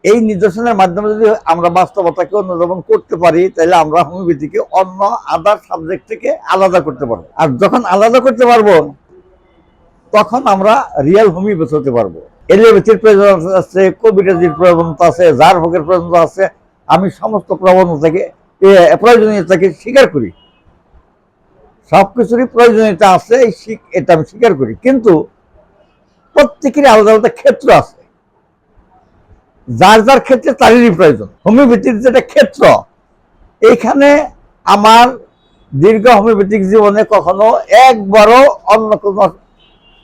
এই নিদর্শনের মাধ্যমে যদি আমরা বাস্তবতাকে অনুধাবন করতে পারি, তাহলে আমরা হোমিওপ্যাথিকে অন্য আদার সাবজেক্ট থেকে আলাদা করতে পারবো। আর যখন আলাদা করতে পারবো, তখন আমরা রিয়েল হোমিওপ্যাথি হতে পারবো। এলিওপ্যাথির প্রয়োজনীয়তা আছে, কবিরাজির প্রয়োজনীয়তা আছে, ঝাড় ফুঁকের প্রয়োজনীয়তা আছে। আমি সমস্ত প্রয়োজনীয়তাকে স্বীকার করি, সবকিছুরই প্রয়োজনীয়তা আছে, এটা আমি স্বীকার করি। কিন্তু প্রত্যেকেরই আলাদা আলাদা ক্ষেত্র আছে, যার যার ক্ষেত্রে তারই প্রয়োজন। হোমিওপ্যাথির যেটা ক্ষেত্র, এইখানে আমার দীর্ঘ হোমিওপ্যাথিক জীবনে কখনো একবারও অন্য কোনো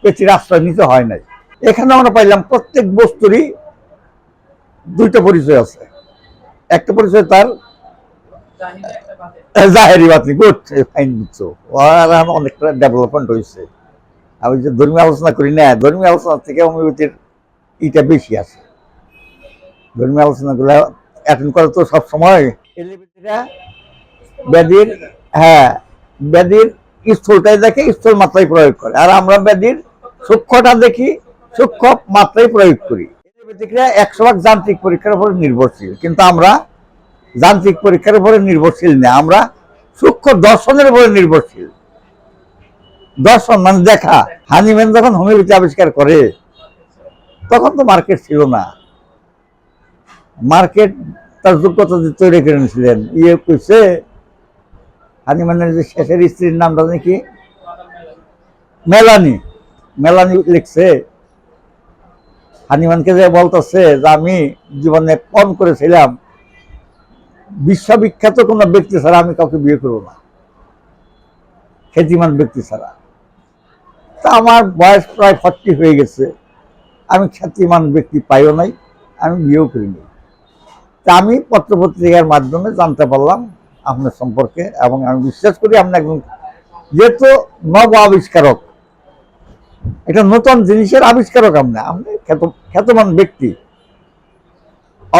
পেথির আশ্রয় নিতে হয় নাই। এখানে আমরা পাইলাম প্রত্যেক বস্তুরই দুইটা পরিচয় আছে। একটা পরিচয় তার জাহেরি বাতিনি, গুড, ফাইন, বুঝছো, অনেকটা ডেভেলপমেন্ট হয়েছে। আমি যে ধর্মীয় আলোচনা করি না, ধর্মীয় আলোচনা থেকে হোমিওপ্যাথির ইটা বেশি আছে। ধর্মীয় আলোচনাগুলো অ্যাটেন্ড করে তো সবসময় ব্যাধির, হ্যাঁ, ব্যাধির স্থূলটাই দেখে, স্থূল মাত্রায় প্রয়োগ করে। আর আমরা ব্যাধির সূক্ষ্মটা দেখি, সূক্ষ্ম মাত্রায় প্রয়োগ করি। এলিওপ্যাথিকরা 100% যান্ত্রিক পরীক্ষার উপর নির্ভরশীল, কিন্তু আমরা যান্ত্রিক পরীক্ষার উপরে নির্ভরশীল না, আমরা সূক্ষ্ম দর্শনের উপরে নির্ভরশীল। দর্শন মানে দেখা। হানিম্যান যখন হোমিওপ্যাথি আবিষ্কার করে, তখন তো মার্কেট ছিল না। মার্কেট তার যোগ্যতা তৈরি করে নিয়েছিলেন। কইছে হানিম্যানের যে শেষের স্ত্রীর নামটা নাকি মেলানি। মেলানি লিখছে, হানিম্যানকে যে বলতেছে যে আমি জীবনে পণ করেছিলাম, বিশ্ববিখ্যাত কোনো ব্যক্তি ছাড়া আমি কাউকে বিয়ে করবো না, খ্যাতিমান ব্যক্তি ছাড়া। তা আমার বয়স প্রায় 40 হয়ে গেছে, আমি খ্যাতিমান ব্যক্তি পাইও নাই, আমি বিয়েও করিনি। তা আমি পত্রপত্রিকার মাধ্যমে জানতে পারলাম আপনার সম্পর্কে, এবং আমি বিশ্বাস করি আপনি একজন যেহেতু নব আবিষ্কারক, একটা নতুন জিনিসের আবিষ্কারক, আপনি খ্যাতমান ব্যক্তি,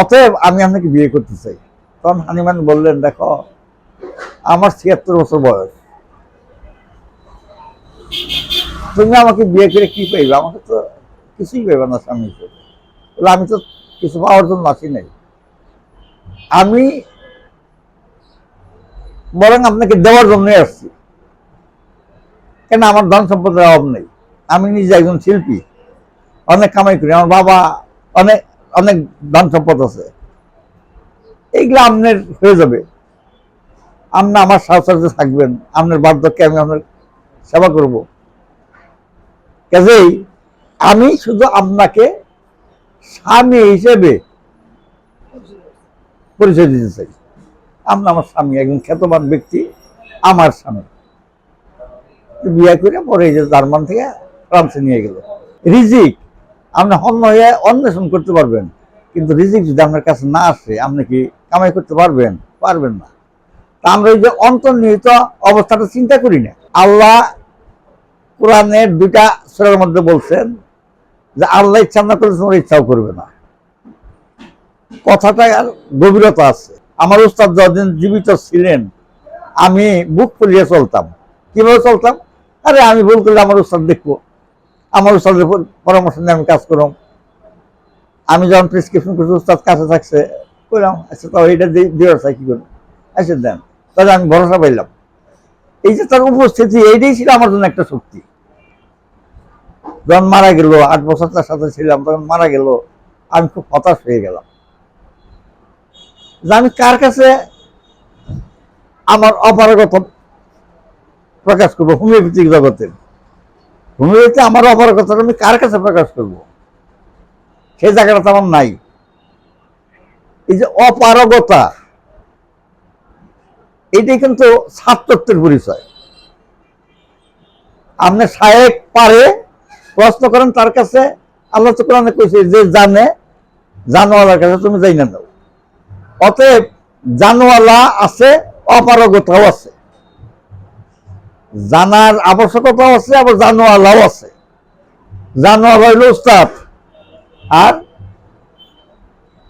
অতএব আমি আপনাকে বিয়ে করতে চাই। তখন হানিম্যান বললেন, দেখো আমার 76 বছর বয়স, তুমি আমাকে বিয়ে করে কি পাইবে? আমাকে তো কিছুই পাইবে না স্বামী হিসেবে। আমি তো কিছু পাওয়ার জন্য আসি নাই, আমি বরং আপনাকে দেওয়ার জন্যই আসছি। কেন, আমার ধন সম্পদের অভাব নেই, আমি নিজে একজন শিল্পী, অনেক কামাই করি, আমার বাবা অনেক অনেক ধন সম্পদ আছে, এইগুলো আপনার হয়ে যাবে। আপনি আমার সাহচর্যে থাকবেন, আপনার বার্ধক্যে আমি আপনার সেবা করব। কাজেই আমি শুধু আপনাকে স্বামী হিসেবে পরিচয় দিতে চাই। আপনি আমার স্বামী, একজন খ্যাতমান ব্যক্তি, আমার স্বামী। বিয়ে করে পরে এই যে জার্মান থেকে ফ্রান্সে নিয়ে গেল। রিজিক আপনি হন্য হয়ে অন্বেষণ করতে পারবেন, কিন্তু রিজিক যদি আপনার কাছে না আসে, আপনি কি কামাই করতে পারবেন? পারবেন না। তা আমরা এই যে অন্তর্নিহিত অবস্থাটা চিন্তা করি না। আল্লাহ কোরআনের 2টা সূরার মধ্যে বলছেন যে আল্লাহ ইচ্ছা না করলে তোমার ইচ্ছাও করবে না। কথাটা আর গভীরতা আছে। আমার উস্তাদ যতদিন জীবিত ছিলেন, আমি বুক ফুলিয়ে চলতাম। কিভাবে চলতাম? আরে আমি ভুল করলে আমার উস্তাদ দেখবো, আমার উস্তাদের পরামর্শ নিয়ে আমি কাজ করলাম। আমি যখন প্রেসক্রিপশন করছি, উস্তাদ কাছে থাকছে, বললাম আচ্ছা তাও এটা দিয়ে চাই, কি করবো, আচ্ছা দেন। তাহলে আমি ভরসা পাইলাম। এই যে তার উপস্থিতি, এইটাই ছিল আমার জন্য একটা শক্তি। যখন মারা গেল, 8 বছর তার সাথে ছিলাম, তখন মারা গেল, আমি খুব হতাশ হয়ে গেলাম যে আমি কার কাছে আমার অপারগতা প্রকাশ করবো। হোমিওপ্যাথিক জগতের হোমিওপ্যাথি আমার অপারগতা আমি কার কাছে প্রকাশ করবো? সেই জায়গাটা তো আমার নাই। এই যে অপারগতা, এইটাই কিন্তু ছাত্রত্বের পরিচয়। আপনি শায়েক পারে, প্রশ্ন করেন তার কাছে। আল্লাহ তো কোরআনে কইছে যে জানে, জানোয়ালার কাছে তুমি যাই না দাও। অতএব জানোয়ালা আছে, অপারগতাও আছে, জানার আবশ্যকতাও আছে, আবার জানোয়ালাও আছে। জানোয়ালা হইল উস্তাদ, আর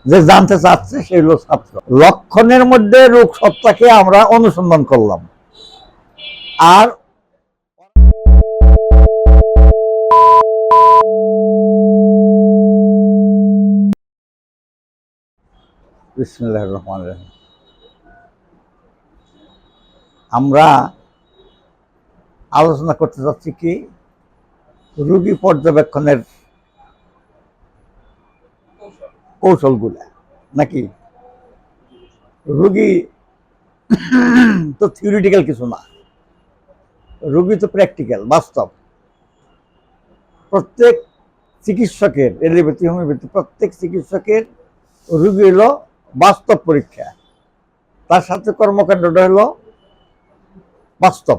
যে জানতে চাচ্ছে সে হলো ছাত্র। লক্ষণের মধ্যে রোগ সত্তাকে আমরা অনুসন্ধান করলাম, আর বিসমিল্লাহির রহমানির রহিম। আমরা আলোচনা করতে যাচ্ছি কি রোগী পর্যবেক্ষণের কৌশলগুলা, নাকি রোগী তো থিওরিটিক্যাল কিছু না, রোগী তো প্র্যাকটিক্যাল, বাস্তব। প্রত্যেক চিকিৎসকের, এলোপ্যাথি হোমিওপ্যাথি প্রত্যেক চিকিৎসকের রোগী হলো বাস্তব পরীক্ষা, তার সাথে কর্মকাণ্ডটা হলো বাস্তব,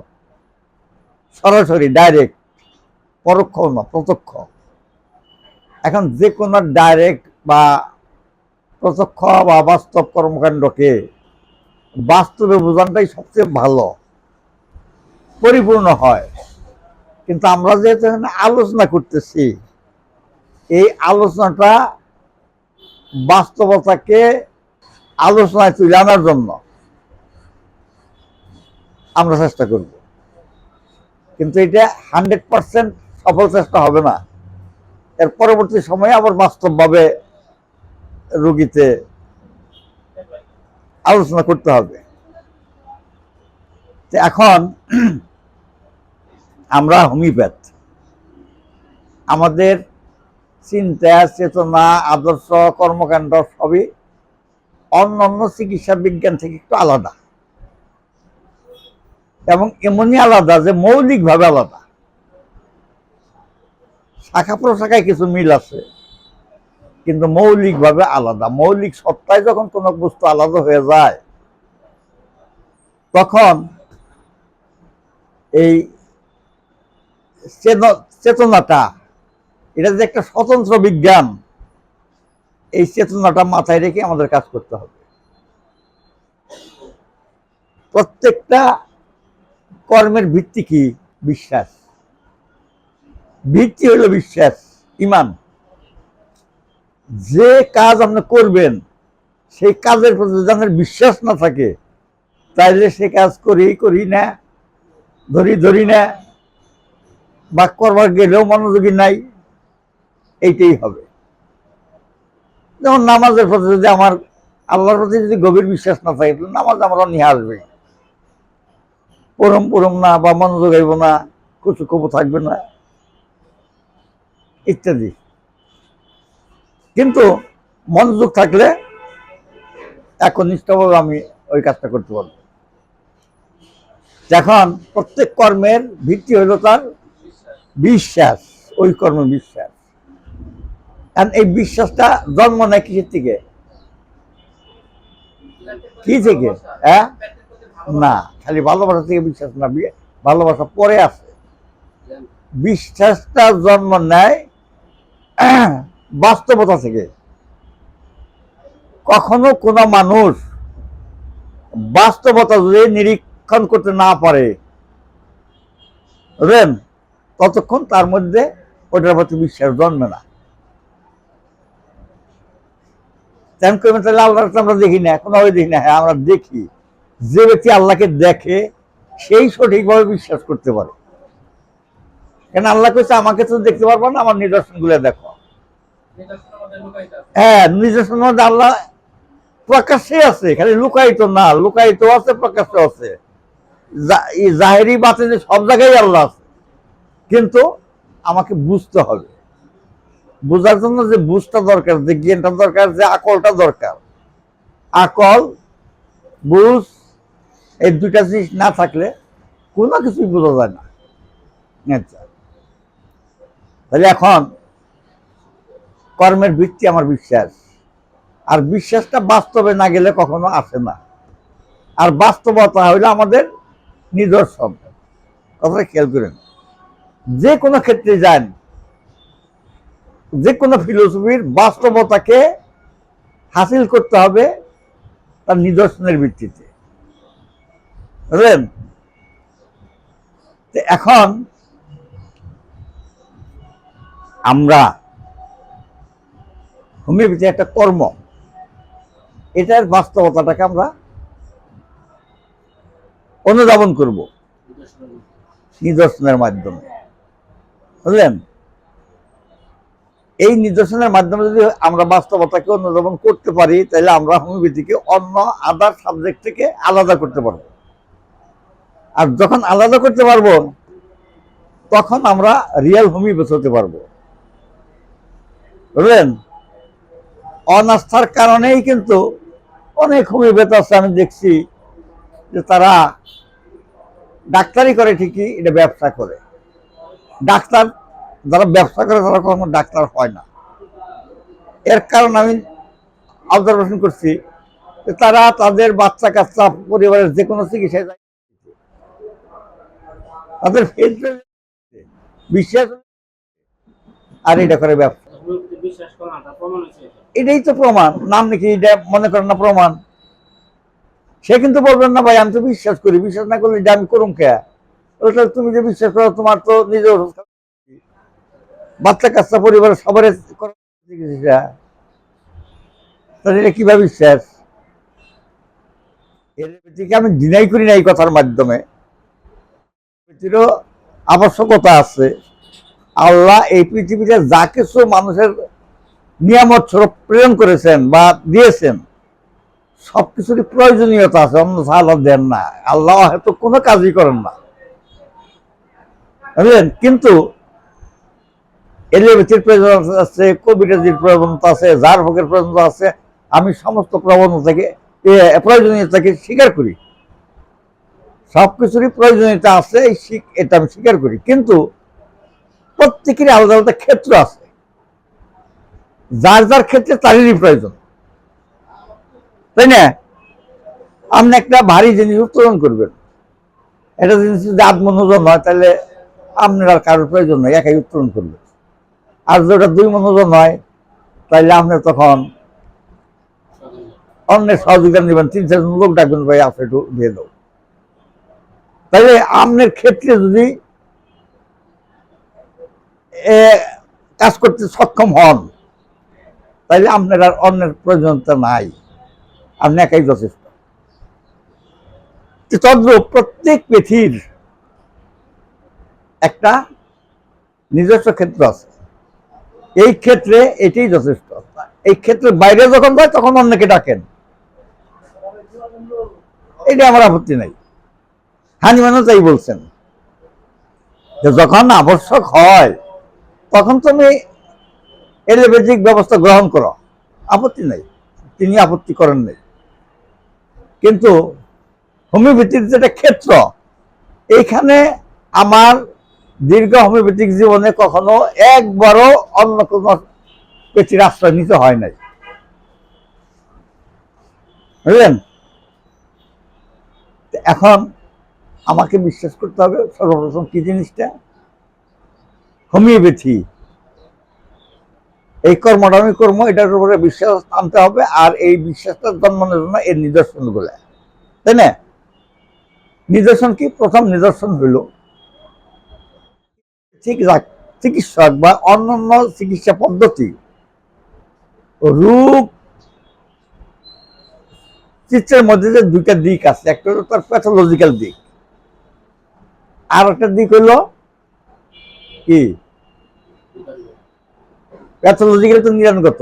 সরাসরি ডাইরেক্ট, পরোক্ষ না প্রত্যক্ষ। এখন যে কোনো ডাইরেক্ট বা প্রত্যক্ষ বা বাস্তব কর্মকাণ্ডকে বাস্তবে বোঝানোটাই সবচেয়ে ভালো, পরিপূর্ণ হয়। কিন্তু আমরা যেহেতু এখানে আলোচনা করতেছি, এই আলোচনাটা বাস্তবতাকে আলোচনায় তুলে আনার জন্য আমরা চেষ্টা করব, কিন্তু এটা 100% সফল চেষ্টা হবে না। এর পরবর্তী সময়ে আবার বাস্তবভাবে রোগীতে আলোচনা করতে হবে। এখন আমরা হোমিওপ্যাথ, আমাদের চিন্তা চেতনা আদর্শ কর্মকাণ্ড সবই অন্যান্য চিকিৎসা বিজ্ঞান থেকে একটু আলাদা, এবং এমনই আলাদা যে মৌলিকভাবে আলাদা। শাখা প্রশাখায় কিছু মিল আছে, কিন্তু মৌলিকভাবে আলাদা। মৌলিক সত্তায় যখন কোনো বস্তু আলাদা হয়ে যায়, তখন এই চেতনাটা, এটা যে একটা স্বতন্ত্র বিজ্ঞান, এই চেতনাটা মাথায় রেখে আমাদের কাজ করতে হবে। প্রত্যেকটা কর্মের ভিত্তি কি? বিশ্বাস। ভিত্তি হলো বিশ্বাস, ঈমান। যে কাজ আপনি করবেন, সেই কাজের প্রতি যদি আপনার বিশ্বাস না থাকে, তাইলে সে কাজ করি না, ধরি না, বা করবার গেলেও মনোযোগী নাই, এইটাই হবে। যেমন নামাজের প্রতি যদি আমার, আল্লাহর প্রতি যদি গভীর বিশ্বাস না থাকে, তাহলে নামাজ আমরা নিয়ে আসবে, পরম না, বা মনোযোগ আইব না, কুচু কবু থাকবে না, ইত্যাদি। কিন্তু মনোযোগ থাকলে একনিষ্ঠভাবে আমি ওই কাজটা করতে পারবো। এখন প্রত্যেক কর্মের ভিত্তি হইল তার বিশ্বাস, ওই কর্মের বিশ্বাস। কারণ এই বিশ্বাসটা জন্ম নেয় কিসের থেকে? কি থেকে? হ্যাঁ, না, খালি ভালোবাসা থেকে বিশ্বাস না, ভালোবাসা পরে আছে। বিশ্বাসটা জন্ম নেয় বাস্তবতা থেকে। কখনো কোনো মানুষ বাস্তবতা যদি নিরীক্ষণ করতে না পারে, ততক্ষণ তার মধ্যে ওটার প্রতি বিশ্বাস জন্মে না। আল্লাহকে আমরা দেখি না, কোনোভাবে দেখি না। হ্যাঁ, আমরা দেখি। যে ব্যক্তি আল্লাহকে দেখে, সেই সঠিকভাবে বিশ্বাস করতে পারে। কেন আল্লাহ কইছে, আমাকে তো দেখতে পারবো না, আমার নিদর্শন গুলো দেখো। হ্যাঁ, নিদর্শন মধ্যে আল্লাহ প্রকাশ্যে আছে, খালি লুকায়িত না, লুকায়িত আছে, প্রকাশ্য আছে। জাহেরি বাতিনি সব জায়গায় আল্লাহ আছে, কিন্তু আমাকে বুঝতে হবে। বোঝার জন্য যে বুঝটা দরকার, যে জ্ঞানটা দরকার, যে আকলটা দরকার, আকল বুঝ, এই দুইটা জিনিস না থাকলে কোনো কিছুই বোঝা যায় না। আচ্ছা, তাহলে এখন কর্মের ভিত্তি আমার বিশ্বাস, আর বিশ্বাসটা বাস্তবে না গেলে কখনো আসে না। আর বাস্তবতা হইলো আমাদের নিদর্শন। কথাটা খেয়াল করেন, যে কোনো ক্ষেত্রে যান, যে কোনো ফিলোসফির বাস্তবতাকে হাসিল করতে হবে তার নিদর্শনের ভিত্তিতে, বুঝলেন? এখন আমরা হোমিওপ্যাথি একটা কর্ম, এটার বাস্তবতাটাকে আমরা অনুধাবন করব নিদর্শনের মাধ্যমে, বুঝলেন? এই নিদর্শনের মাধ্যমে যদি আমরা বাস্তবতাকে অনুধাবন করতে পারি, তাহলে আমরা হোমিওপ্যাথিকে অন্য আদার সাবজেক্ট থেকে আলাদা করতে পারবো। আর যখন আলাদা করতে পারবো, তখন আমরা রিয়েল হোমিওপ্যাথ হতে পারবো। বুঝলেন? অনাস্থার কারণেই কিন্তু অনেক হোমিওপ্যাথ আছে, আমি দেখছি যে তারা ডাক্তারি করে ঠিকই, এটা ব্যবসা করে। ডাক্তার যারা ব্যবসা করে তারা কখনো ডাক্তার হয় না। এর কারণ আমি অবজারভেশন করছি যে তারা তাদের বাচ্চা কাচ্চা পরিবারের যে কোনো চিকিৎসায় যায়, তাদের বিশ্বাস, আর এটা করে ব্যবসা। এটাই তো প্রমাণ, নাম নাকি এটা মনে করেন না প্রমাণ। সে কিন্তু বলবেন না ভাই আমি তো বিশ্বাস করি, বিশ্বাস না করলে এটা আমি করুম কে? ওটা তুমি যে বিশ্বাস করো, তোমার তো নিজের বাচ্চা কাচ্চা পরিবারের সবার চিকিৎসা, তাহলে এটা কিভাবে বিশ্বাস? আমি ডিনাই করি না এই কথার মাধ্যমে, আবশ্যকতা আছে। আল্লাহ এই পৃথিবীতে যা কিছু মানুষের নিয়ামত স্বরূপ প্রেরণ করেছেন বা দিয়েছেন, সবকিছুরই প্রয়োজনীয়তা আছে, অন্য আল্লাহ দেন না। আল্লাহ হয়তো কোনো কাজই করেন না, বুঝলেন? কিন্তু এলিওপ্যাথির প্রয়োজনীয়তা আছে, কবিরাজির প্রয়োজনীয়তা আছে, জার ভোগের প্রয়োজনীয়তা আছে। আমি সমস্ত প্রয়োজনীয়তাকে স্বীকার করি, সবকিছুরই প্রয়োজনীয়তা আছে, এটা আমি স্বীকার করি। কিন্তু প্রত্যেকেরই আলাদা আলাদা ক্ষেত্র আছে, যার যার ক্ষেত্রে তারই প্রয়োজন, তাই না? আপনি একটা ভারী জিনিস উত্তোলন করবেন, একটা জিনিস যদি আধমন ওজন হয়, তাহলে আপনার আর কারোর প্রয়োজন নয়, একাই উত্তোলন করবে। আর যেটা 2 মণ ওজন হয়, তাহলে আপনি তখন অন্যের সহযোগিতা নেবেন, 3-4 জন লোক ডাকবেন, ভাই আপনি একটু দিয়ে দাও। তাহলে আপনার ক্ষেত্রে যদি কাজ করতে সক্ষম হন, তাহলে আপনার আর অন্যের প্রয়োজনীয়তা নাই, আপনি একাই যথেষ্ট। তদ্রূপ প্রত্যেক পৃথিবীর একটা নিজস্ব ক্ষেত্র আছে, এই ক্ষেত্রে এটাই যথেষ্ট। এই ক্ষেত্রের বাইরে যখন যায় তখন অন্যকে ডাকেন, এটা আমার আপত্তি নাই। হানিমানও তাই বলছেন যে যখন আবশ্যক হয় তখন তুমি এলোপ্যাথিক ব্যবস্থা গ্রহণ করো, আপত্তি নাই, তিনি আপত্তি করেন নাই। কিন্তু হোমিওপ্যাথির যেটা ক্ষেত্র, এইখানে আমার দীর্ঘ হোমিওপ্যাথিক জীবনে কখনো একবারও অন্য কোনো পেথির আশ্রয় নিতে হয় নাই, বুঝলেন? এখন আমাকে বিশ্বাস করতে হবে সর্বপ্রথম কি জিনিসটা, হোমিওপ্যাথি এই কর্মটা আমি কর্ম, এটার উপরে বিশ্বাস আনতে হবে। আর এই বিশ্বাসটা জন্মানোর জন্য এর নিদর্শন গুলা, তাই না? নিদর্শন কি? প্রথম নিদর্শন হইল চিকিৎসক বা অন্যান্য চিকিৎসা পদ্ধতি রোগ চিত্রের মধ্যে যে 2টা দিক আছে, একটা হলো তার প্যাথোলজিক্যাল দিক, আর একটা দিক হইল কি প্যাথোলজিক্যাল, তো নিদানগত।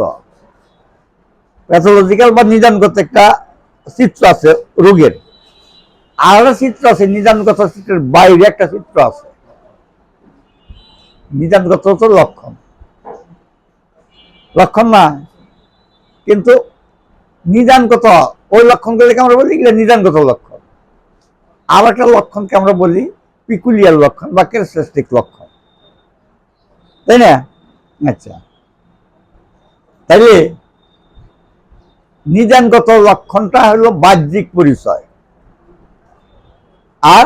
প্যাথোলজিক্যাল বা নিদানগত একটা চিত্র আছে রোগের, আর একটা চিত্র আছে নিদানগত চিত্রের বাইরে একটা চিত্র আছে। নিদানগত তো লক্ষণ, লক্ষণ না, কিন্তু নিদানগত ওই লক্ষণগুলোকে আমরা বলি এগুলো নিদানগত লক্ষণ। আর একটা লক্ষণকে আমরা বলি পিকুলিয়ার লক্ষণ বা ক্যারেক্টারিস্টিক লক্ষণ, তাই না? আচ্ছা, তাইলে নিদানগত লক্ষণটা হলো বাহ্যিক পরিচয়, আর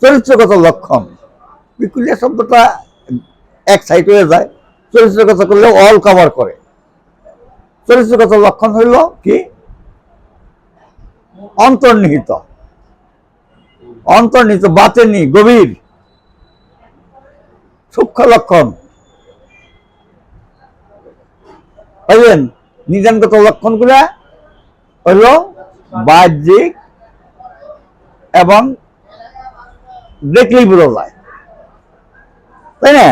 চরিত্রগত লক্ষণ। পিকুলিয়া শব্দটা এক সাইড হয়ে যায়, চরিত্রগত করলে অল কভার করে। চরিত্রগত লক্ষণ হইল কি? অন্তর্নিহিত, অন্তর্নিহিত, বাতেনি, গভীর, সূক্ষ্ম লক্ষণ। বুঝলেন? নিদানগত লক্ষণগুলা হইল বাহ্যিক এবং দেখলেই বোঝা যায়, তাই না?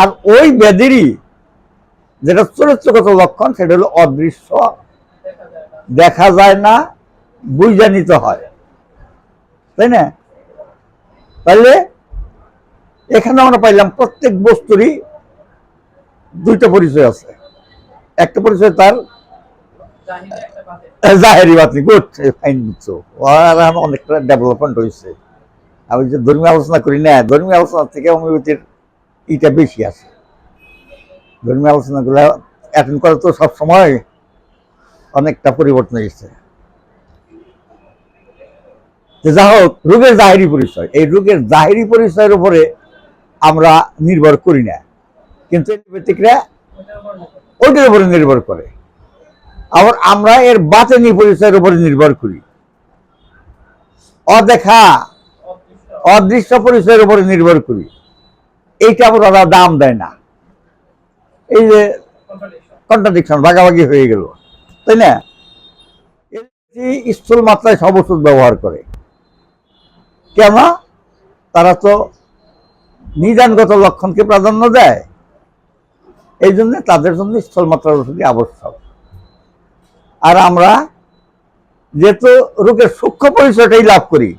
আর ওই ব্যাধিরই যেটা চরিত্রগত লক্ষণ সেটা হলো অদৃশ্য, দেখা যায় না, বুঝা নিতে হয়, তাই না? তাহলে এখানে আমরা পাইলাম প্রত্যেক বস্তুরই দুইটা পরিচয় আছে। একটা পরিচয় তার জাহেরি বাতিনি, গুড, ফাইন, বুঝছো, অনেকটা ডেভেলপমেন্ট হয়েছে। আমি যে ধর্মীয় আলোচনা করি না, ধর্মীয় আলোচনা থেকে হোমিওপ্যাথির ইটা বেশি আছে। ধর্মীয় আলোচনাগুলো অ্যাটেন্ড করে তো সবসময় অনেকটা পরিবর্তন এসেছে। যা হোক, রোগের জাহেরি পরিচয়, এই রোগের জাহেরি পরিচয়ের উপরে আমরা নির্ভর করি না, কিন্তু এলোপ্যাথিকরা ওইটার উপরে নির্ভর করে। আবার আমরা এর বাতেনি পরিচয়ের উপরে নির্ভর করি, অদেখা অদৃশ্য পরিচয়ের উপরে নির্ভর করি। এইটা ওরা দাম দেয় না। এই যে কন্ট্রাডিকশন, ভাগাভাগি হয়ে গেল, তাই না? স্থূল মাত্রায় সব ওষুধ ব্যবহার করে কেন? তারা তো নিদানগত লক্ষণকে প্রাধান্য দেয়, এই জন্য তাদের জন্য স্থূল মাত্রার ওষুধই আবশ্যক। আর আমরা যেহেতু রোগের সূক্ষ্ম পরিচয়টাই লাভ করি,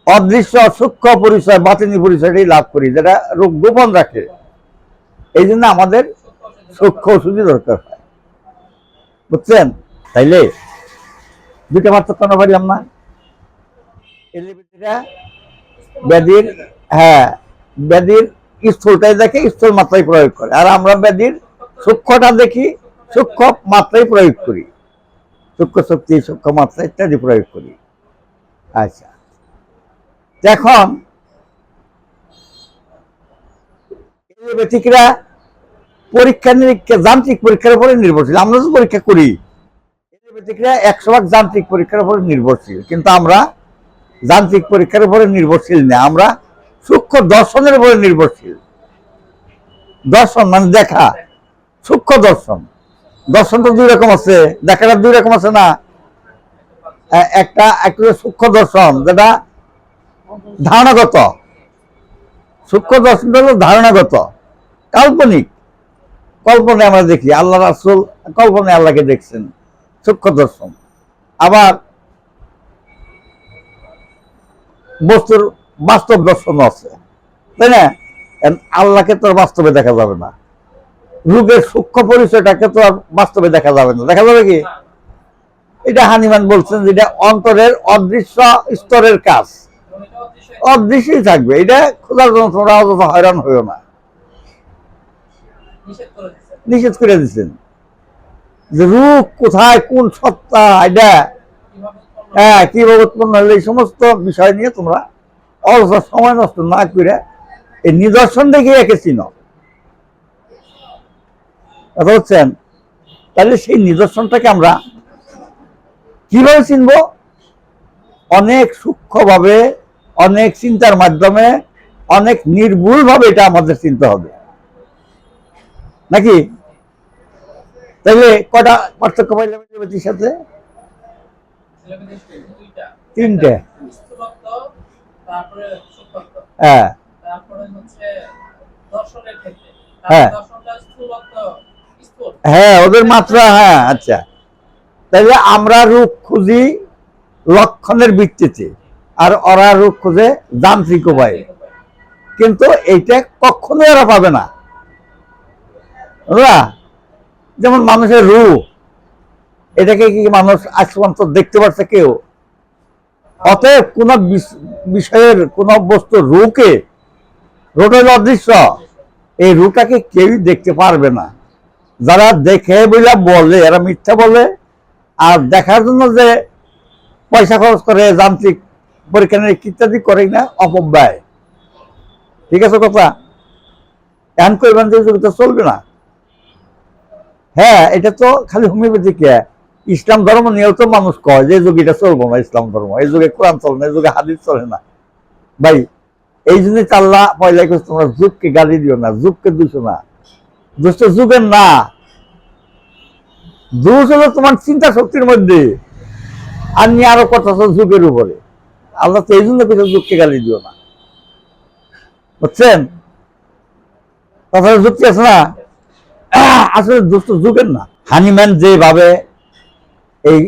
অদৃশ্য সূক্ষ্ম পরিচয়, বাতিনি পরিচয়টাই লাভ করি, যেটা রোগ গোপন রাখে, এই জন্য আমাদের সূক্ষ্ম ওষুধই দরকার হয়, বুঝছেন? তাইলে দুইটা পার্থক্য না পারলাম না? এলোপ্যাথিরা ব্যাধির, হ্যাঁ, ব্যাধির স্থূলটাই দেখে, স্থূল মাত্রায় প্রয়োগ করে, আর আমরা ব্যাধির সূক্ষ্মটা দেখি, সূক্ষ্ম মাত্রায় প্রয়োগ করি, সূক্ষ্ম শক্তি, সূক্ষ্ম মাত্রা ইত্যাদি প্রয়োগ করি। আচ্ছা, এখন এলোপ্যাথিকরা পরীক্ষা নিরীক্ষা, যান্ত্রিক পরীক্ষার উপরে নির্ভরশীল। আমরা তো পরীক্ষা করি, এলোপ্যাথিকরা 100% যান্ত্রিক পরীক্ষার উপরে নির্ভরশীল, কিন্তু আমরা যান্ত্রিক পরীক্ষার উপরে নির্ভরশীল না, আমরা সূক্ষ্ম দর্শনের উপরে নির্ভরশীল। দর্শন মানে দেখা, সূক্ষ্ম দর্শন। দর্শন তো দুই রকম আছে, দেখাটা দুই রকম আছে না? একটা সূক্ষ্ম দর্শন, যেটা ধারণাগত। সূক্ষ্ম দর্শনটা হলো ধারণাগত, কাল্পনিক। কল্পনায় আমরা দেখি, আল্লাহ রাসূল কল্পনায় আল্লাহকে দেখছেন, সূক্ষ্ম দর্শন। আবার বস্তুর বাস্তব দর্শন আছে, তাই না? আল্লাহকে তো আর বাস্তবে দেখা যাবে না, রোগের সূক্ষ্ম পরিচয়টাকে তো আর বাস্তবে দেখা যাবে না। দেখা যাবে কি? এটা হানিমান বলছেন, যেটা অন্তরের অদৃশ্য স্তরের কাজ, অদৃশ্যই থাকবে। এটা খোঁজার জন্য তোমরা অযথ হয়রান হইও না, নিষেধ করে দিচ্ছেন যে রূপ কোথায়, কোন সত্তা, এটা হ্যাঁ কিভাবে উৎপন্ন হলে, এই সমস্ত বিষয় নিয়ে তোমরা অযথা সময় নষ্ট না করে এই নিদর্শন দেখে একে চিনো, কথা হচ্ছেন? তাহলে সেই নিদর্শনটাকে আমরা কিভাবে চিনব? অনেক সূক্ষ্মভাবে, অনেক চিন্তার মাধ্যমে, অনেক নির্ভুলভাবে এটা আমাদের চিনতে হবে, নাকি? তাহলে কটা পার্থক্য পাইলাম এলোপ্যাথির সাথে? তিনটে। হ্যাঁ হ্যাঁ হ্যাঁ, ওদের মাত্রা, হ্যাঁ। আচ্ছা, তাহলে আমরা রূপ খুঁজি লক্ষণের ভিত্তিতে, আর ওরা রূপ খুঁজে যান্ত্রিক উপায়ে, কিন্তু এইটা কখনোই ওরা পাবে না। যেমন মানুষের রূপ, এটাকে কি মানুষ আজ পর্যন্ত দেখতে পারছে কেউ? অতএব কোন বিষয়ের, কোন বস্তুর রূপকে, রূপটা হলো অদৃশ্য, এই রূপটাকে কেউই দেখতে পারবে না। যারা দেখে বলে এরা মিথ্যা বলে, আর দেখার জন্য যে পয়সা খরচ করে, যান্ত্রিক পরীক্ষা নিরীক্ষা ইত্যাদি করে না, অপব্যয়। ঠিক আছে কথা? এখন কইবেন যে যুগে তো চলবে না। হ্যাঁ, এটা তো খালি হোমিওপ্যাথিক, ইসলাম ধর্ম নিয়েও তো মানুষ কয় যে যুগে এটা চলবো না, ইসলাম ধর্ম, এই যুগে কোরআন চলে না, এই যুগে হাদিস চলে না। ভাই, এই জন্য আল্লাহ পয়লা করছে, তোমরা যুগকে গালি দিও না, যুগকে দিছো না, দোষ তো যুগের না, দোষ হলো তোমার চিন্তা শক্তির মধ্যে। আর নিয়ে আরো কথা যুগের উপরে, আল্লাহ তো এই জন্য কিছু যুগকে গালি দিও না, বুঝছেন? কথাটা যুক্তি আছে না? আসলে দুষ্ট যুগের না। হানিম্যান যেভাবে এই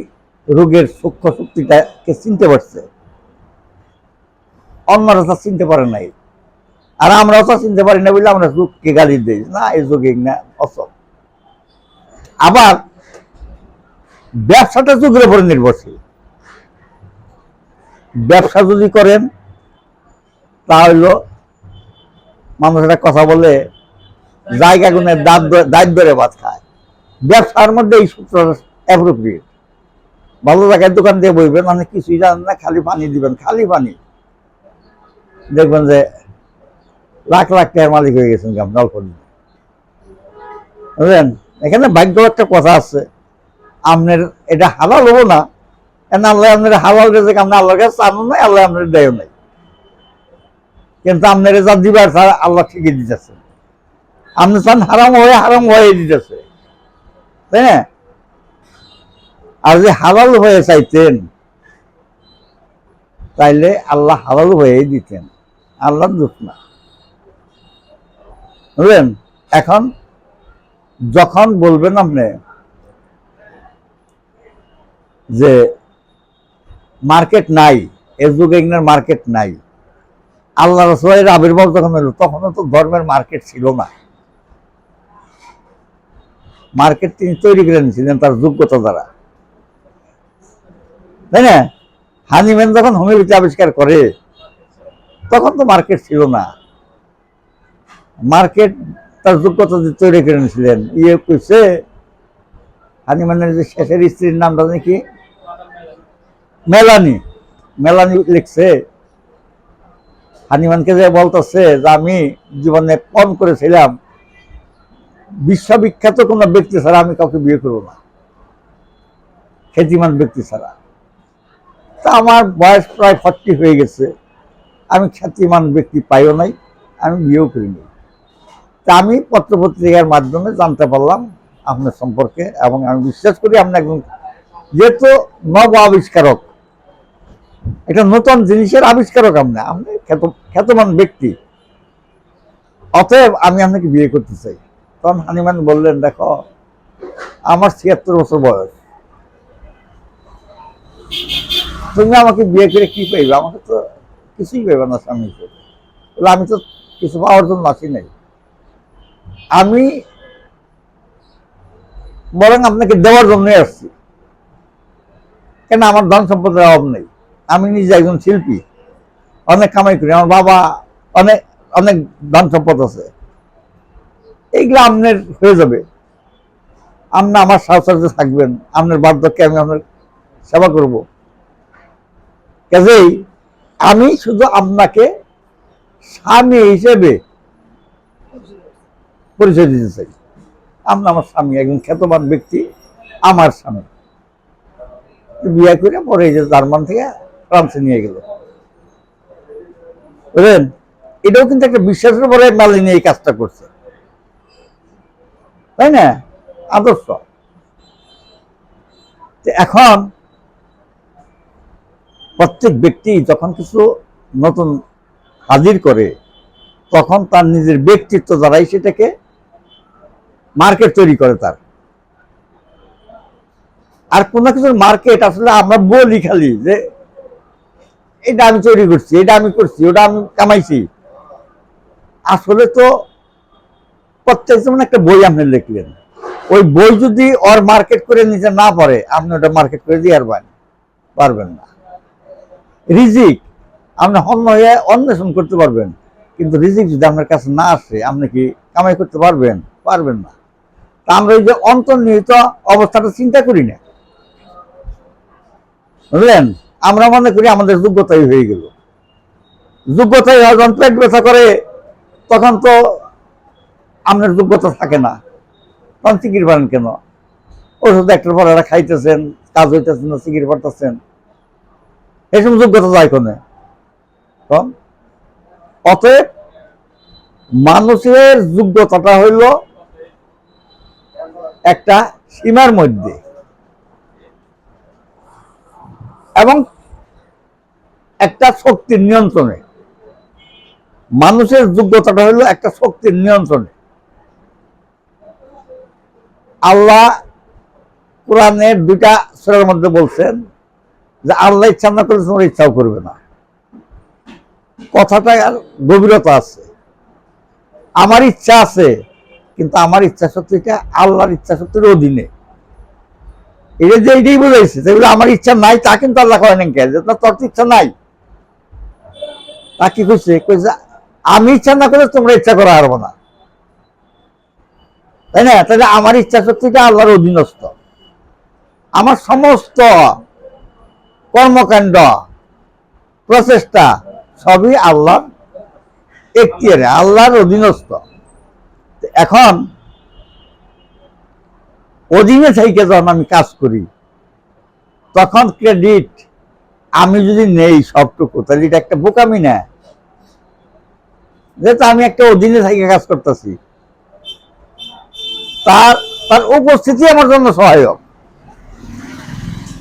রোগের সূক্ষ্ম শক্তিটাকে চিনতে পারছে, অন্যরা তা চিনতে পারে নাই। আর আমরাও তা চিনতে পারি না বলে আমরা যুগকে গালি দিই, না এই যুগে না অসল। আবার ব্যবসাটা যুগের উপরে নির্ভরশীল। ব্যবসা যদি করেন তাহলে মানুষ একটা কথা বলে, জায়গা গুনে দাঁত ধরে ভাত খায়। ব্যবসার মধ্যে এই সূত্র অ্যাপ্রোপ্রিয়েট। ভালো জায়গায় দোকান দিয়ে বইবেন, মানে কিছুই জানেন না, খালি পানি দিবেন, খালি পানি, দেখবেন যে লাখ লাখ টাকার মালিক হয়ে গেছেন আপনি অল্প দিন। বুঝলেন? এখানে ভাগ্য একটা কথা আছে, আপনার এটা হালাল হবো না, আল্লাহ আপনার হালাল রেজেক আপনি আল্লাহর কাছে চানও নাই, আল্লাহ আপনার দেয় নাই, কিন্তু আপনার যা দিবার আল্লাহ ঠিকই দিতেছে। আপনি চান হারাম হয়ে দিতেছে, তাই না? আর যে হালাল হয়ে চাইতেন তাইলে আল্লাহ হালাল হয়ে দিতেন, আল্লাহর দোষ না। বুঝলেন? এখন যখন বলবেন আপনি যে মার্কেট নাই, এর যুগে মার্কেট নাই, আল্লাহ রাসূলের আবির্ভাব যখন হলো তখনও তো ধর্মের মার্কেট ছিল না। মার্কেট তিনি তৈরি করে নিয়েছিলেন তার যোগ্যতা দ্বারা, তাই না? হানিম্যান যখন হোমিওপ্যাথি আবিষ্কার করে তখন তো মার্কেট ছিল না। মার্কেট তার যোগ্যতা তৈরি করে নিয়েছিলেন। কইছে হানিম্যানের যে শেষের স্ত্রীর নামটা নাকি মেলানি, মেলানি লিখছে হানিম্যানকে, যে বলতেছে যে আমি জীবনে পণ করেছিলাম বিশ্ববিখ্যাত কোন ব্যক্তি ছাড়া আমি কাউকে বিয়ে করবো না, খ্যাতিমান ব্যক্তি ছাড়া। তা আমার বয়স প্রায় 40 হয়ে গেছে, আমি খ্যাতিমান ব্যক্তি পাইও নাই, আমি বিয়েও করিনি। তা আমি পত্রপত্রিকার মাধ্যমে জানতে পারলাম আপনার সম্পর্কে, এবং আমি বিশ্বাস করি আপনি একজন যেহেতু নব আবিষ্কারক, একটা নতুন জিনিসের আবিষ্কারক, আপনি খ্যাতমান ব্যক্তি, অতএব আমি আপনাকে বিয়ে করতে চাই। তখন হানিম্যান বললেন, দেখো আমার 76 বছর বয়স, তুমি আমাকে বিয়ে করে কি পাইবে? আমাকে তো কিছুই পাইবে না স্বামী হিসেবে। আমি তো কিছু পাওয়ার জন্য আসি নাই, আমি বরং আপনাকে দেওয়ার জন্য আসছি। কেন? আমার ধন সম্পদের অভাব নেই, আমি নিজে একজন শিল্পী, অনেক কামাই করি, আমার বাবা অনেক অনেক ধন সম্পদ আছে, এইগুলো আপনার হয়ে যাবে। আপনি আমার সাহসার্যে থাকবেন, আপনার বার্ধক্যে আমি আপনার সেবা করব। কাজেই আমি শুধু আপনাকে স্বামী হিসেবে পরিচয় দিতে চাই। আপনি আমার স্বামী, একজন খ্যাতমান ব্যক্তি, আমার স্বামী। বিয়ে করে পরে এই যে জার্মান থেকে ফ্রান্সে নিয়ে গেল। বুঝলেন? এটাও কিন্তু একটা বিশ্বাসের পরে মালিনী এই কাজটা করছে, তাই না? আদর্শ। এখন প্রত্যেক ব্যক্তি যখন কিছু নতুন হাজির করে তখন তার নিজের ব্যক্তিত্ব দ্বারাই সেটাকে মার্কেট তৈরি করে তার। আর কোনো কিছুর মার্কেট আসলে আমরা বলি খালি যে এটা আমি তৈরি করছি, এটা আমি করছি, ওটা আমি কামাইছি। আসলে তো প্রত্যেক যেমন একটা বই আপনি লিখলেন, ওই বই যদি ওর মার্কেট করে নিতে না পারে, আপনি ওটা মার্কেট করে দিয়ে পারবেন না। রিজিক আপনি হন্য হয়ে অন্বেষণ করতে পারবেন, কিন্তু রিজিক যদি আপনার কাছে না আসে আপনি কি কামাই করতে পারবেন না। তা আমরা ওই যে অন্তর্নিহিত অবস্থাটা চিন্তা করি না। বুঝলেন? আমরা মনে করি আমাদের যোগ্যতাই হয়ে গেল। যোগ্যতাই যখন পেট ব্যথা করে তখন তো আপনার যোগ্যতা থাকে না, তখন চিকির পারেন কেন? ওষুধ একটার পর একটা খাইতেছেন, কাজ হইতেছেন না, চিকির পারতেছেন, এইসব যোগ্যতা যায় কোনে? অতএব মানুষের যোগ্যতাটা হইল একটা সীমার মধ্যে, এবং একটা শক্তির নিয়ন্ত্রণে। মানুষের যোগ্যতাটা হইল একটা শক্তির নিয়ন্ত্রণে। আল্লাহ কোরআনের 2টা সূরার মধ্যে বলছেন যে আল্লাহ ইচ্ছা না করলে তোমার ইচ্ছাও করবে না। কথাটা আর গভীরতা আছে। আমার ইচ্ছা আছে, কিন্তু আমার ইচ্ছা শক্তিটা আল্লাহর ইচ্ছা শক্তির অধীনে। এটা যে এইটাই বোঝাইছে, যেগুলো আমার ইচ্ছা নাই তা কিন্তু আল্লাহ করেন কে, যে তোর ইচ্ছা নাই তা কি কইছে? কইছে আমি ইচ্ছা না করলে তোমরা ইচ্ছা করা পারবো না, তাই না? তাহলে আমার ইচ্ছা শক্তিটা আল্লাহর অধীনস্থ। আমার সমস্ত কর্মকাণ্ড প্রচেষ্টা সবই আল্লাহর এখতিয়ারে, আল্লাহর অধীনস্থ। এখন অধীনে থেকে যখন আমি কাজ করি, তখন ক্রেডিট আমি যদি নেই সবটুকু, তাহলে এটা একটা বোকামি না? যেহেতু আমি একটা অধীনে থেকে কাজ করতেছি, তার তার উপস্থিতি আমার জন্য সহায়ক,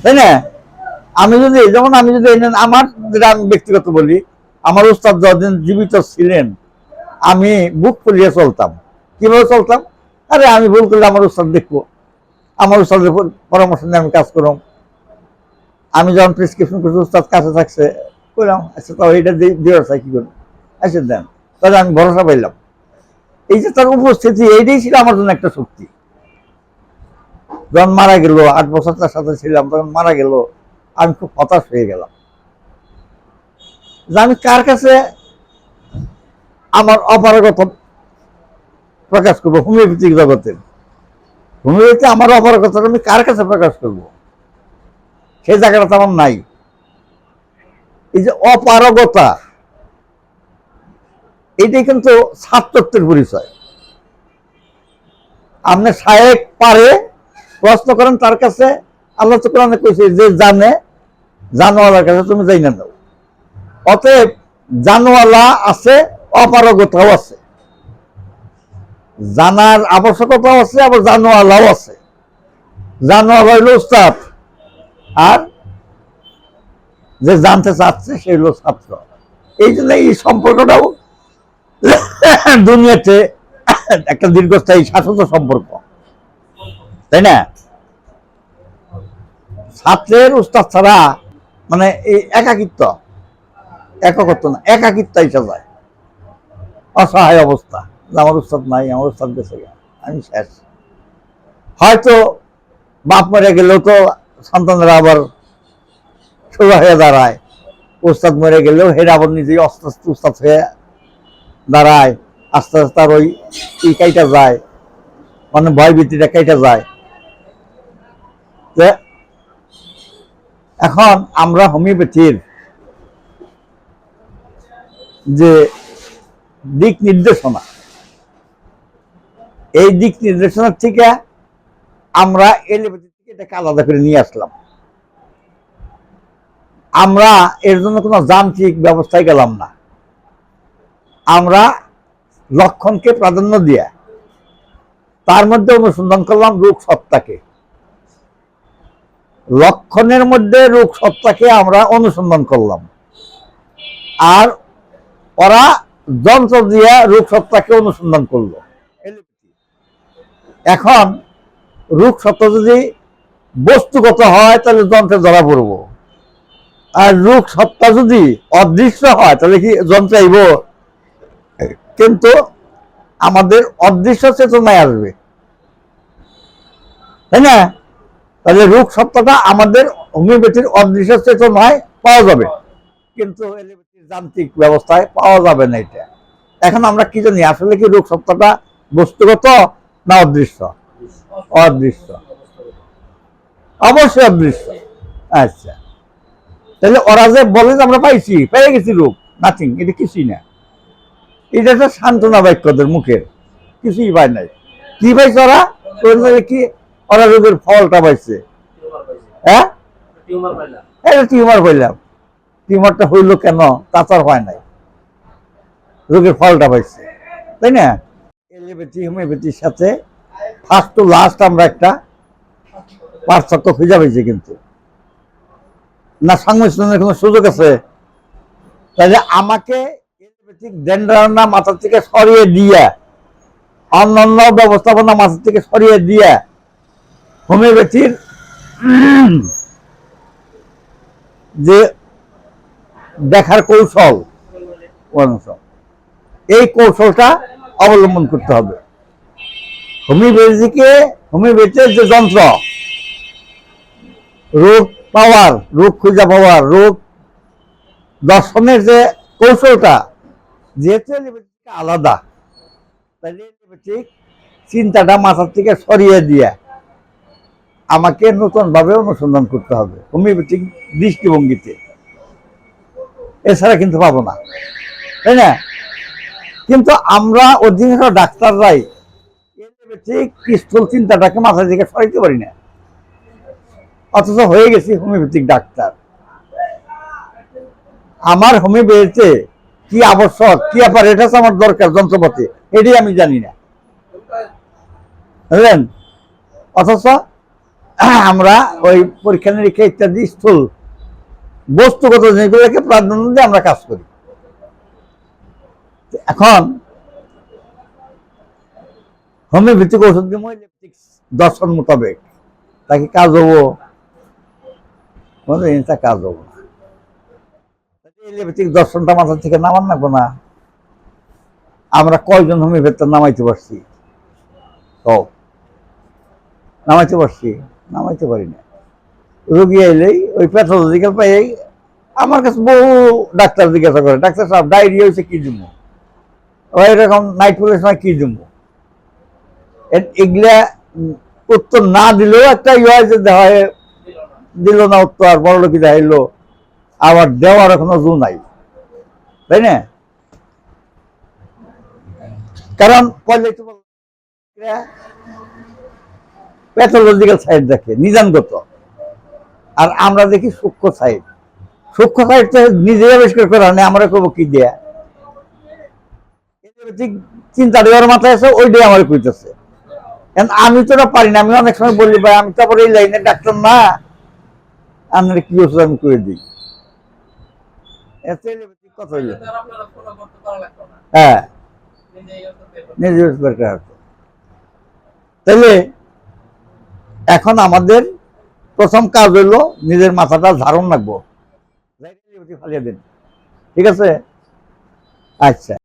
তাই না? আমি যদি যেমন আমার যেটা আমি ব্যক্তিগত বলি, আমার উস্তাদ যতদিন জীবিত ছিলেন আমি বুক ফুলিয়ে চলতাম। কিভাবে চলতাম? আরে আমি ভুল করলে আমার উস্তাদ দেখবো, আমার উস্তাদের পরামর্শ নিয়ে আমি কাজ করলাম। আমি যখন প্রেসক্রিপশন করছি, উস্তাদ কাছে থাকছে, বললাম আচ্ছা তাও এটা দিয়ে চাই কি করবো, আচ্ছা দেন, তাহলে আমি ভরসা পাইলাম। এই যে তার উপস্থিতি, এইটাই ছিল আমার জন্য একটা শক্তি। যখন মারা গেল, 8 বছর তার সাথে ছিলাম, তখন মারা গেল, আমি খুব হতাশ হয়ে গেলাম যে আমি কার কাছে আমার অপারগতা প্রকাশ করবো। হোমিওপ্যাথিক জগতের হোমিওপ্যাথি আমার অপারগতা আমি কার কাছে প্রকাশ করব? সেই জায়গাটা তো আমার নাই। এই যে অপারগতা, এইটাই কিন্তু ছাত্রত্বের পরিচয়। আপনি শায়েক পারে প্রশ্ন করেন তার কাছে, আল্লাহ তো কোরআনে কইছে যে জানে জানোয়ালার কাছে তুমি যাই না দাও। অতএব জানোয়ালা আছে, অপারগতাও আছে, জানার আবশ্যকতাও আছে, আবার জানোয়ালাও আছে। জানোয়ালা হইল উস্তাদ, আর যে জানতে চাচ্ছে সে হইল ছাত্র। এই জন্য এই সম্পর্কটাও দুনিয়াতে একটা দীর্ঘস্থায়ী শাশ্বত সম্পর্ক, তাই না? ছাত্রের উস্তাদ ছাড়া মানে এই একাকিত্ব, একত্ব না, একাকিত্ব এসে যায়, অসহায় অবস্থা। আমার উস্তাদ নাই, আমার উস্তাদ গেছে, আমি শেষ। হয়তো বাপ মরে গেলেও তো সন্তানরা আবার সোজা হয়ে দাঁড়ায়, উস্তাদ মরে গেলেও হেরা আবার নিজেই আস্তে আস্তে উস্তাদ হয়ে দাঁড়ায়, আস্তে আস্তে আর ওই কাইটা যায়, মানে ভয় ভীতিটা কাইটা যায়। এখন আমরা হোমিওপ্যাথির যে দিক নির্দেশনা, এই দিক নির্দেশনার থেকে আমরা এলোপ্যাথি থেকে এটাকে আলাদা করে নিয়ে আসলাম। আমরা এর জন্য কোনো যান্ত্রিক ব্যবস্থায় গেলাম না, আমরা লক্ষণকে প্রাধান্য দিয়ে তার মধ্যে অনুসন্ধান করলাম রোগ সত্তাকে। লক্ষণের মধ্যে রোগ সত্তাকে আমরা অনুসন্ধান করলাম, আর ওরা যন্ত্র দিয়ে রোগ সত্তাকে অনুসন্ধান করলো। এখন রোগ সত্তা যদি বস্তুগত হয় তাহলে যন্ত্রে ধরা পড়বো, আর রোগ সত্তা যদি অদৃশ্য হয় তাহলে কি যন্ত্রে আইব? কিন্তু আমাদের অদৃশ্য চেতনায় আসবে, তাই না? তাহলে রোগ সত্তাটা আমাদের হোমিওপ্যাথির অদৃশ্য চেতনায় পাওয়া যাবে, কিন্তু এলোপ্যাথির যান্ত্রিক ব্যবস্থায় পাওয়া যাবে না। এটা এখন আমরা কি জানি, আসলে কি রোগ সত্তাটা বস্তুগত না অদৃশ্য? অদৃশ্য, অবশ্যই অদৃশ্য। আচ্ছা, তাহলে ওরা যে বলে যে আমরা পাইছি, পেয়ে গেছি রোগ, নাথিং, এটা কিছুই না। এটা একটা সান্ত্বনা বাক্যদের মুখের, কিছুই পায় নাই। কি পাইছে ওরা? কি ওরা রোগের ফলটা পাইছে? হ্যাঁ, টিউমার পাইলাম। টিউমারটা হইল কেন? তা তো আর হয় নাই, রোগের ফলটা পাইছে, তাই না? এলোপ্যাথি হোমিওপ্যাথির সাথে ফার্স্ট টু লাস্ট আমরা একটা পার্থক্য খুঁজে পাইছি, কিন্তু না সংমিশ্রণের কোনো সুযোগ আছে? তাহলে আমাকে এলোপ্যাথিক ধ্যান-ধারণা মাথা থেকে সরিয়ে দিয়ে, অন্যান্য ব্যবস্থাপনা মাথা থেকে সরিয়ে দিয়ে হোমিওপ্যাথির যে দেখার কৌশল, এই কৌশলটা অবলম্বন করতে হবে। হোমিওপ্যাথির যে যন্ত্র, রোগ পাওয়ার, রোগ খুঁজে পাওয়ার, রোগ দর্শনের যে কৌশলটা, যেহেতু আলাদা, তাহলে চিন্তাটা মাথার থেকে সরিয়ে দিয়ে আমাকে নতুন ভাবে অনুসন্ধান করতে হবে হোমিওপ্যাথিক দৃষ্টিভঙ্গিতে, এছাড়া কিন্তু পাবো না, তাই না? কিন্তু আমরা অধিকাংশ ডাক্তাররাই হোমিওপ্যাথিক স্থূল চিন্তাটাকে মাথা থেকে সরাইতে পারি না, অথচ হয়ে গেছি হোমিওপ্যাথিক ডাক্তার। আমার হোমিওপ্যাথিতে কি আবশ্যক, কি অ্যাপারেটাস আমার দরকার, যন্ত্রপাতি, এটাই আমি জানি না, বুঝলেন? অথচ আমরা ওই পরীক্ষা নিরীক্ষা ইত্যাদি স্থূল বস্তুগত জিনিসগুলোকে প্রাধান্য দিয়ে আমরা কাজ করি। এখন হোমিওপ্যাথিক ঔষধ দর্শন মোতাবেক তাকে কাজ হবো, কাজ হবো না। এলোপ্যাথিক দর্শনটা মাথা থেকে নামান লাগবো না। আমরা কয়জন হোমিওপ্যাথ নামাইতে পারছি? নামাইতে পারছি? নামাইতে পারি না। রোগী আইলেই ওই প্যাথোলজিক্যাল পাই, আমার কাছে বহু ডাক্তার জিজ্ঞাসা করে, ডাক্তার সাহেব ডায়রিয়া হয়েছে কি জন্য, এরকম নাইট পুলের সময় কি জন্য? এগুলা উত্তর না দিলেও একটা দিল না উত্তর, বড় লোক দেখাইলো, আবার দেওয়ার কোনো জো নাই, তাই না? কারণ প্যাথোলজিক্যাল সাইড দেখে, নিজানগত, আর আমরা দেখি সূক্ষ্ম সাইড। সূক্ষ্ম সাইড তো নিজে আবিষ্কার করা নেই, আমরা করবো কি দেয়া? চিন্তা দেওয়ার মাথায় আছে, ওইটাই আমার কইতেছে। আমি তো পারি না, আমি অনেক সময় বলি ভাই আমি তো আবার এই লাইনের ডাক্তার না, আপনার কি ওষুধ আমি করে দিই। কথা হইল, হ্যাঁ, নিজে তাহলে এখন আমাদের প্রথম কাজ হইলো নিজের মাথাটা ধারণ রাখবো, ফালিয়ে দিন, ঠিক আছে? আচ্ছা।